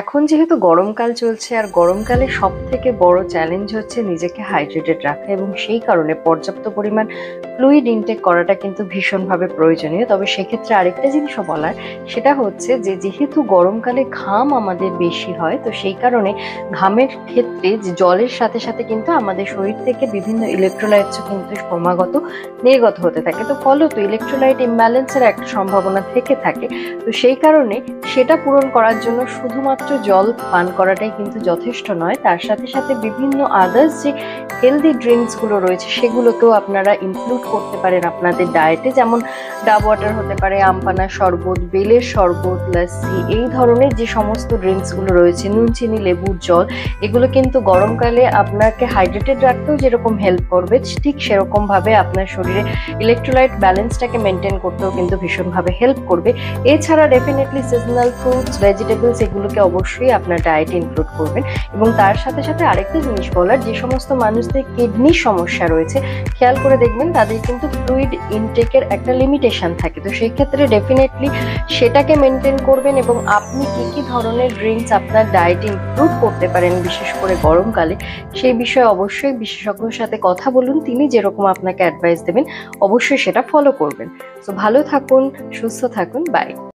এখন যেহেতু গরমকাল চলছে আর গরমকালে সব থেকে বড় চ্যালেঞ্জ হচ্ছে নিজেকে হাইড্রেটেড রাখা, এবং সেই কারণে পর্যাপ্ত পরিমাণ ফ্লুইড ইনটেক করাটা কিন্তু ভীষণভাবে প্রয়োজনীয়। তবে সেক্ষেত্রে আরেকটা জিনিসও বলার, সেটা হচ্ছে যে যেহেতু গরমকালে ঘাম আমাদের বেশি হয়, তো সেই কারণে ঘামের ক্ষেত্রে যে জলের সাথে সাথে কিন্তু আমাদের শরীর থেকে বিভিন্ন ইলেকট্রোলাইটসও কিন্তু ক্রমাগত নির্গত হতে থাকে, তো ফলত ইলেকট্রোলাইট ইমব্যালেন্সের একটা সম্ভাবনা থেকে থাকে। তো সেই কারণে সেটা পূরণ করার জন্য শুধুমাত্র জল পান করাটাই কিন্তু যথেষ্ট নয়, তার সাথে সাথে বিভিন্ন আদার্স যে হেলদি ড্রিঙ্কস গুলো রয়েছে সেগুলোকেও আপনারা ইনক্লুড করতে পারেন আপনাদের ডায়েটে। যেমন ডাব ওয়াটার হতে পারে, আমপানা শরবত, বেলের শরবত, লস্যি, এই ধরনের যে সমস্ত ড্রিঙ্কস গুলো রয়েছে, নুন চিনি লেবুর জল, এগুলো কিন্তু গরমকালে আপনাকে হাইড্রেটেড রাখতেও যেরকম হেল্প করবে, ঠিক সেরকম ভাবে আপনার শরীরে ইলেকট্রোলাইট ব্যালেন্সটাকে মেনটেন করতেও কিন্তু ভীষণভাবে হেল্প করবে। এছাড়া ডেফিনেটলি সিজনাল ফ্রুটস, ভেজিটেবলস, এগুলোকে অবশ্যই আপনার ডায়েটে ইনক্লুড করবেন। এবং তার সাথে সাথে আরেকটা জিনিস বলার, যে সমস্ত মানুষদের কিডনির সমস্যা রয়েছে, খেয়াল করে দেখবেন তাদের কিন্তু ফ্লুইড ইনটেকের একটা লিমিটেশন থাকে। তো সেই ক্ষেত্রে ডেফিনেটলি সেটাকে মেনটেন করবেন, এবং আপনি কি কি ধরনের ড্রিঙ্কস আপনার ডায়েটে ইনক্লুড করতে পারেন বিশেষ করে গরমকালে, সেই বিষয়ে অবশ্যই বিশেষজ্ঞর সাথে কথা বলুন। তিনি যেরকম আপনাকে অ্যাডভাইস দেবেন অবশ্যই সেটা ফলো করবেন। তো ভালো থাকুন, সুস্থ থাকুন, বাই।